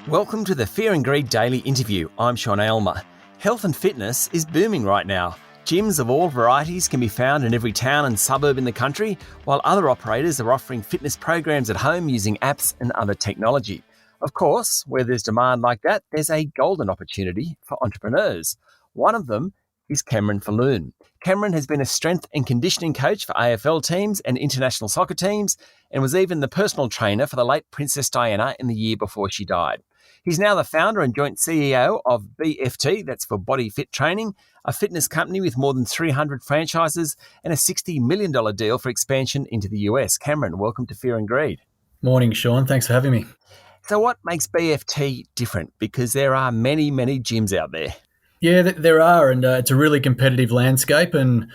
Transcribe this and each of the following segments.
Welcome to the Fear and Greed Daily Interview. I'm Sean Aylmer. Health and fitness is booming right now. Gyms of all varieties can be found in every town and suburb in the country, while other operators are offering fitness programs at home using apps and other technology. Of course, where there's demand like that, there's a golden opportunity for entrepreneurs. One of them is Cameron Falloon. Cameron has been a strength and conditioning coach for AFL teams and international soccer teams, and was even the personal trainer for the late Princess Diana in the year before she died. He's now the founder and joint CEO of BFT, that's for Body Fit Training, a fitness company with more than 300 franchises and a $60 million deal for expansion into the US. Cameron, welcome to Fear and Greed. Morning, Sean. Thanks for having me. So what makes BFT different? Because there are many, many gyms out there. Yeah, there are, and it's a really competitive landscape, and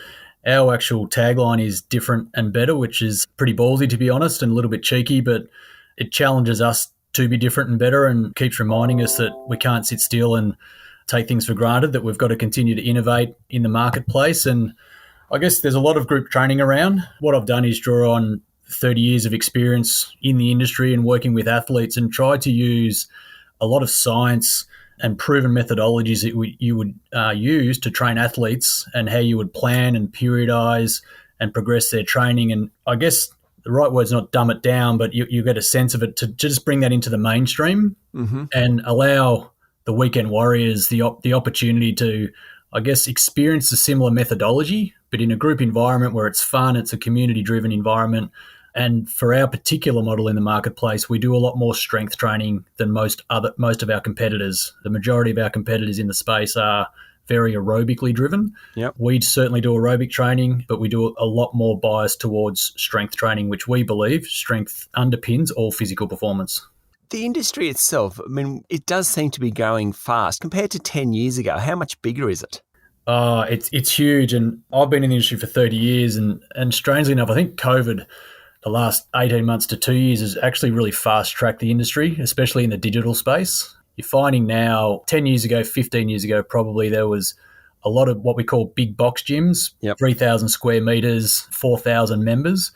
our actual tagline is different and better, which is pretty ballsy, to be honest, and a little bit cheeky, but it challenges us to be different and better and keeps reminding us that we can't sit still and take things for granted, that we've got to continue to innovate in the marketplace. And I guess there's a lot of group training around. What I've done is draw on 30 years of experience in the industry and working with athletes and try to use a lot of science and proven methodologies that you would use to train athletes, and how you would plan and periodize and progress their training. And I guess the right word's not dumb it down, but you get a sense of it to just bring that into the mainstream and allow the weekend warriors the opportunity to, I guess, experience a similar methodology, but in a group environment where it's fun, it's a community-driven environment. And for our particular model in the marketplace, we do a lot more strength training than most of our competitors. The majority of our competitors in the space are very aerobically driven. Yep. We certainly do aerobic training, but we do a lot more bias towards strength training, which we believe strength underpins all physical performance. The industry itself, I mean, it does seem to be going fast. Compared to 10 years ago, how much bigger is it? It's huge, and I've been in the industry for 30 years, and strangely enough, I think COVID, the last 18 months to 2 years, has actually really fast-tracked the industry, especially in the digital space. You're finding now, 10 years ago, 15 years ago, probably there was a lot of what we call big box gyms, 3,000 square meters, 4,000 members.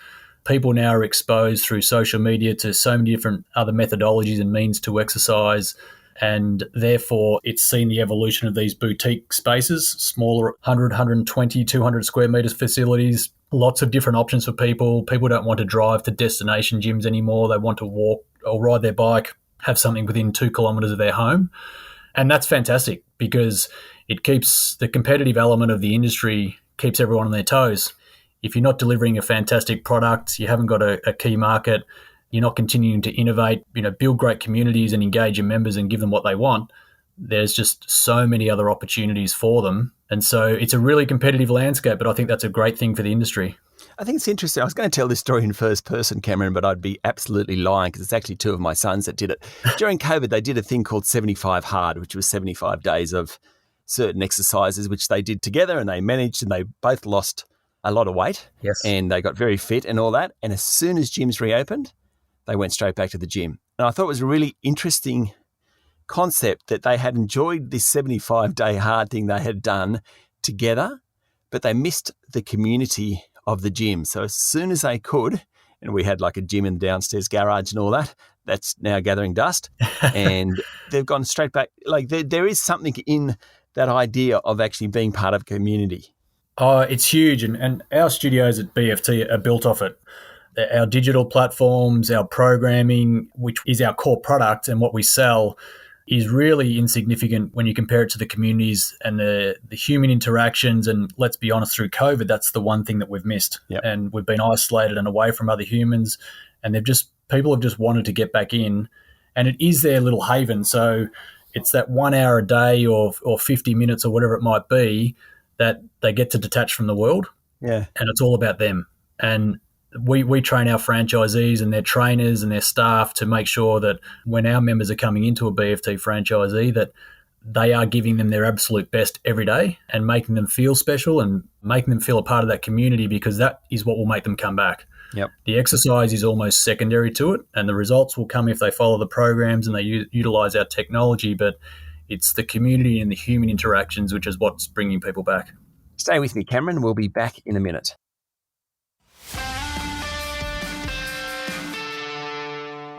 People now are exposed through social media to so many different other methodologies and means to exercise, and therefore it's seen the evolution of these boutique spaces, smaller 100, 120, 200 square meters facilities, lots of different options for people. People don't want to drive to destination gyms anymore. They want to walk or ride their bike, have something within 2 kilometres of their home. And that's fantastic because it keeps the competitive element of the industry, keeps everyone on their toes. If you're not delivering a fantastic product, you haven't got a key market, you're not continuing to innovate, build great communities and engage your members and give them what they want, there's just so many other opportunities for them. And so it's a really competitive landscape, but I think that's a great thing for the industry. I think it's interesting. I was going to tell this story in first person, Cameron, but I'd be absolutely lying because it's actually two of my sons that did it. During COVID, they did a thing called 75 Hard, which was 75 days of certain exercises, which they did together, and they managed, and they both lost a lot of weight. Yes. And they got very fit and all that. And as soon as gyms reopened, they went straight back to the gym. And I thought it was a really interesting concept that they had enjoyed this 75-day hard thing they had done together, but they missed the community of the gym. So as soon as they could, and we had like a gym in the downstairs garage and all that, that's now gathering dust. And they've gone straight back. Like there is something in that idea of actually being part of a community. Oh, it's huge. And our studios at BFT are built off it. Our digital platforms, our programming, which is our core product and what we sell, is really insignificant when you compare it to the communities and the human interactions. And let's be honest, through COVID, that's the one thing that we've missed. Yep. And we've been isolated and away from other humans, and people have just wanted to get back in, and it is their little haven. So it's that 1 hour a day or 50 minutes or whatever it might be that they get to detach from the world. Yeah. And it's all about them. And we train our franchisees and their trainers and their staff to make sure that when our members are coming into a BFT franchisee, that they are giving them their absolute best every day and making them feel special and making them feel a part of that community, because that is what will make them come back. Yep. The exercise is almost secondary to it, and the results will come if they follow the programs and they utilize our technology, but it's the community and the human interactions which is what's bringing people back. Stay with me, Cameron. We'll be back in a minute.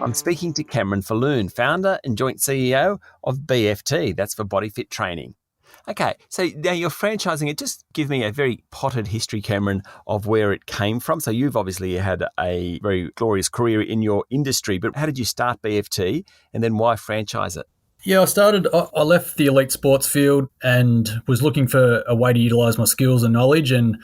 I'm speaking to Cameron Falloon, founder and joint CEO of BFT. That's for Body Fit Training. Okay, so now you're franchising it. Just give me a very potted history, Cameron, of where it came from. So you've obviously had a very glorious career in your industry, but how did you start BFT and then why franchise it? Yeah, I left the elite sports field and was looking for a way to utilise my skills and knowledge, and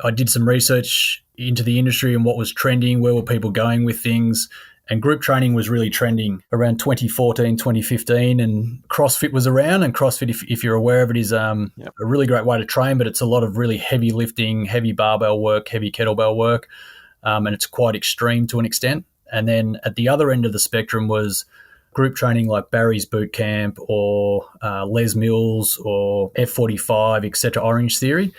I did some research into the industry and what was trending, where were people going with things, and group training was really trending around 2014, 2015, and CrossFit was around, and CrossFit, if you're aware of it, is a really great way to train, but it's a lot of really heavy lifting, heavy barbell work, heavy kettlebell work, and it's quite extreme to an extent. And then at the other end of the spectrum was group training like Barry's Boot Camp or Les Mills or F45, etc., Orange Theory.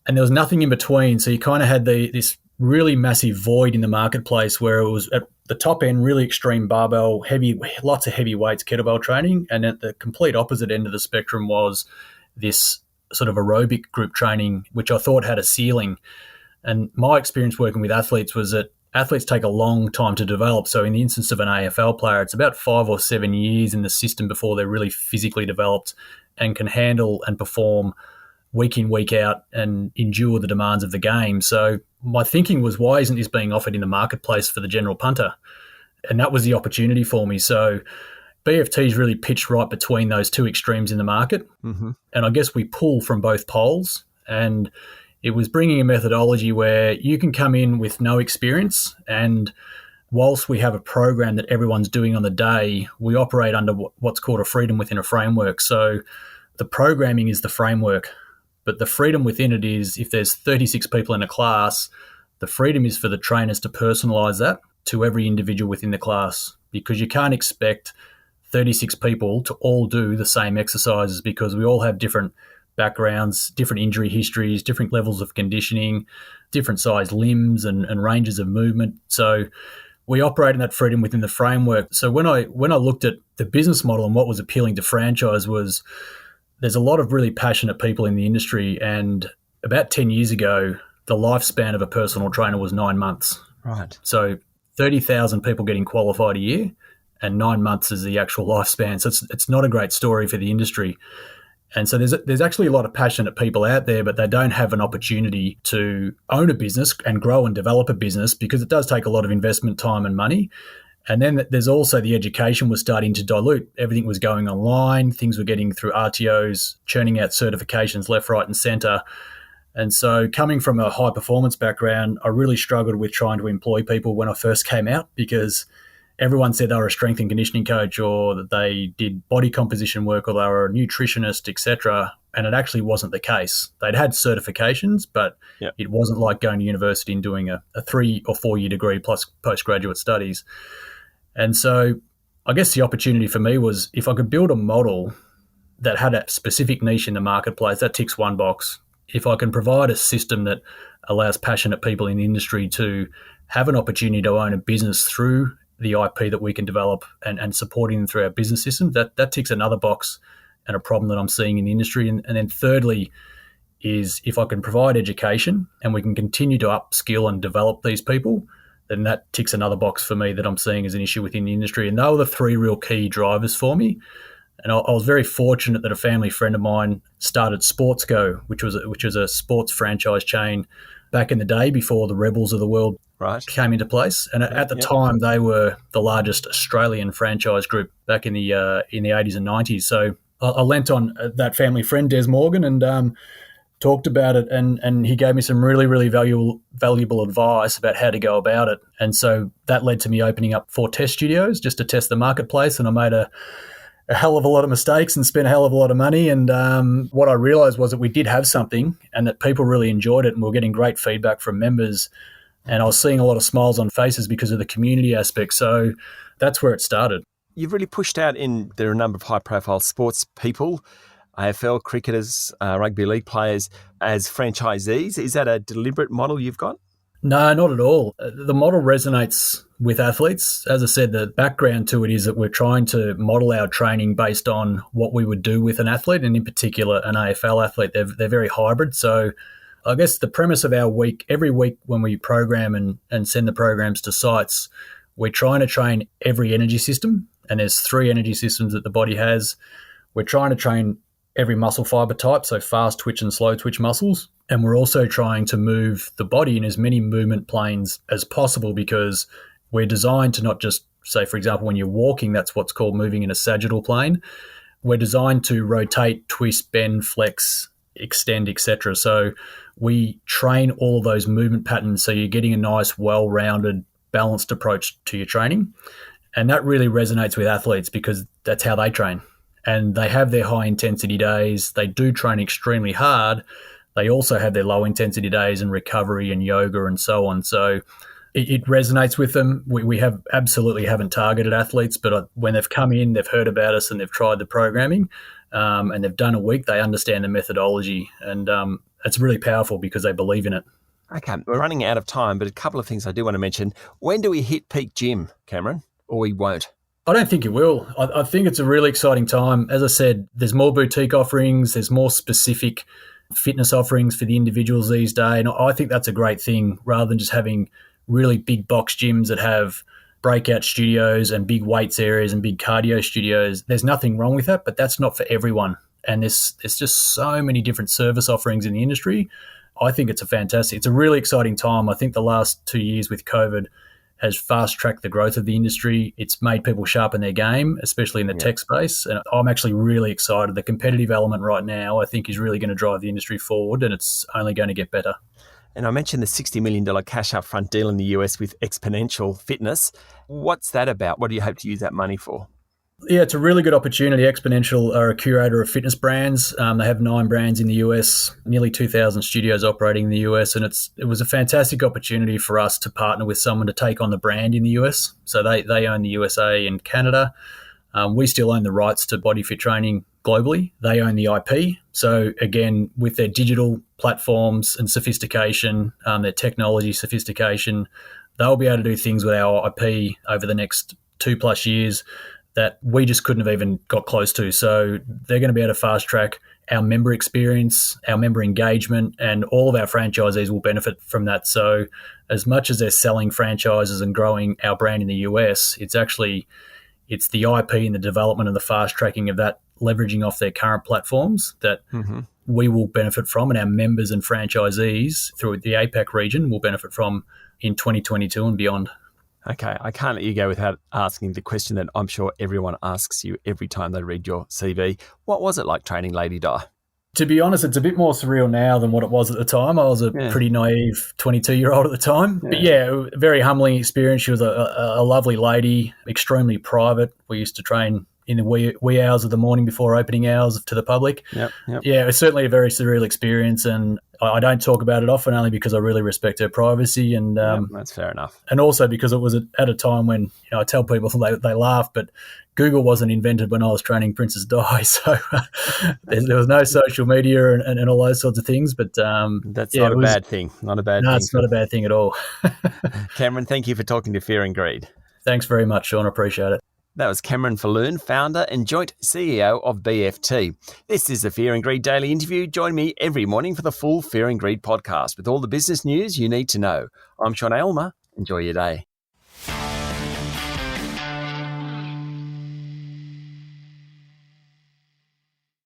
And there was nothing in between. So you kind of had this really massive void in the marketplace where it was at the top end, really extreme barbell, heavy, lots of heavy weights, kettlebell training. And at the complete opposite end of the spectrum was this sort of aerobic group training, which I thought had a ceiling. And my experience working with athletes was that athletes take a long time to develop. So in the instance of an AFL player, it's about 5 or 7 years in the system before they're really physically developed and can handle and perform week in, week out and endure the demands of the game. So my thinking was, why isn't this being offered in the marketplace for the general punter? And that was the opportunity for me. So BFT's really pitched right between those two extremes in the market. Mm-hmm. And I guess we pull from both poles, and it was bringing a methodology where you can come in with no experience, and whilst we have a program that everyone's doing on the day, we operate under what's called a freedom within a framework. So the programming is the framework, but the freedom within it is, if there's 36 people in a class, the freedom is for the trainers to personalise that to every individual within the class, because you can't expect 36 people to all do the same exercises, because we all have different backgrounds, different injury histories, different levels of conditioning, different size limbs and ranges of movement. So we operate in that freedom within the framework. So when I looked at the business model and what was appealing to franchise was, there's a lot of really passionate people in the industry, and about 10 years ago, the lifespan of a personal trainer was 9 months. Right. So 30,000 people getting qualified a year, and 9 months is the actual lifespan. So it's not a great story for the industry. And so there's actually a lot of passionate people out there, but they don't have an opportunity to own a business and grow and develop a business, because it does take a lot of investment, time and money. And then there's also the education was starting to dilute. Everything was going online. Things were getting through RTOs, churning out certifications left, right and centre. And so coming from a high performance background, I really struggled with trying to employ people when I first came out, because everyone said they were a strength and conditioning coach, or that they did body composition work, or they were a nutritionist, etc. And it actually wasn't the case. They'd had certifications, but It wasn't like going to university and doing a 3 or 4 year degree plus postgraduate studies. And so I guess the opportunity for me was, if I could build a model that had a specific niche in the marketplace, that ticks one box. If I can provide a system that allows passionate people in the industry to have an opportunity to own a business through the IP that we can develop and supporting them through our business system, that ticks another box and a problem that I'm seeing in the industry. And then thirdly is, if I can provide education and we can continue to upskill and develop these people, then that ticks another box for me that I'm seeing as an issue within the industry. And they were the three real key drivers for me. And I was very fortunate that a family friend of mine started SportsGo, which was a sports franchise chain back in the day before the Rebels of the world came into place. And at the time, they were the largest Australian franchise group back in the 80s and 90s. So I lent on that family friend, Des Morgan, and talked about it, and he gave me some really, really valuable advice about how to go about it. And so that led to me opening up 4 test studios just to test the marketplace, and I made a hell of a lot of mistakes and spent a hell of a lot of money. And what I realised was that we did have something, and that people really enjoyed it, and we were getting great feedback from members. And I was seeing a lot of smiles on faces because of the community aspect. So that's where it started. You've really pushed out there are a number of high-profile sports people, AFL cricketers, rugby league players, as franchisees. Is that a deliberate model you've got? No, not at all. The model resonates with athletes. As I said, the background to it is that we're trying to model our training based on what we would do with an athlete, and in particular an AFL athlete. They're very hybrid. So I guess the premise of our week, every week when we program and send the programs to sites, we're trying to train every energy system, and there's 3 energy systems that the body has. We're trying to train every muscle fiber type, so fast twitch and slow twitch muscles. And we're also trying to move the body in as many movement planes as possible, because we're designed to not just, say, for example, when you're walking, that's what's called moving in a sagittal plane. We're designed to rotate, twist, bend, flex, extend, etc. So we train all of those movement patterns, so you're getting a nice, well-rounded, balanced approach to your training. And that really resonates with athletes because that's how they train. And they have their high-intensity days. They do train extremely hard. They also have their low-intensity days and recovery and yoga and so on. So it resonates with them. We have absolutely haven't targeted athletes, but when they've come in, they've heard about us and they've tried the programming and they've done a week, they understand the methodology. And it's really powerful because they believe in it. Okay, we're running out of time, but a couple of things I do want to mention. When do we hit peak gym, Cameron, or we won't? I don't think it will. I think it's a really exciting time. As I said, there's more boutique offerings. There's more specific fitness offerings for the individuals these days. And I think that's a great thing, rather than just having really big box gyms that have breakout studios and big weights areas and big cardio studios. There's nothing wrong with that, but that's not for everyone. And there's just so many different service offerings in the industry. I think it's a really exciting time. I think the last 2 years with COVID has fast-tracked the growth of the industry. It's made people sharpen their game, especially in the tech space. And I'm actually really excited. The competitive element right now, I think, is really going to drive the industry forward, and it's only going to get better. And I mentioned the $60 million cash upfront deal in the US with Exponential Fitness. What's that about? What do you hope to use that money for? Yeah, it's a really good opportunity. Exponential are a curator of fitness brands. They have 9 brands in the US, nearly 2,000 studios operating in the US, and it was a fantastic opportunity for us to partner with someone to take on the brand in the US. So they own the USA and Canada. We still own the rights to body fit training globally. They own the IP. So again, with their digital platforms and sophistication, their technology sophistication, they'll be able to do things with our IP over the next 2+ years that we just couldn't have even got close to. So they're going to be able to fast track our member experience, our member engagement, and all of our franchisees will benefit from that. So as much as they're selling franchises and growing our brand in the US, it's the IP and the development and the fast tracking of that, leveraging off their current platforms that we will benefit from, and our members and franchisees through the APAC region will benefit from in 2022 and beyond. Okay, I can't let you go without asking the question that I'm sure everyone asks you every time they read your CV. What was it like training Lady Di? To be honest, it's a bit more surreal now than what it was at the time. I was a pretty naive 22-year-old at the time. But a very humbling experience. She was a lovely lady, extremely private. We used to train in the wee hours of the morning before opening hours to the public. Yep. Yeah, it was certainly a very surreal experience, and I don't talk about it often, only because I really respect her privacy. And that's fair enough. And also because it was at a time when, I tell people they laugh, but Google wasn't invented when I was training Princess Di, so there was no social media and all those sorts of things. But that's not a bad thing. Not a bad thing. No, it's not a bad thing at all. Cameron, thank you for talking to Fear and Greed. Thanks very much, Sean. Appreciate it. That was Cameron Falloon, founder and joint CEO of BFT. This is the Fear and Greed Daily Interview. Join me every morning for the full Fear and Greed podcast with all the business news you need to know. I'm Sean Aylmer. Enjoy your day.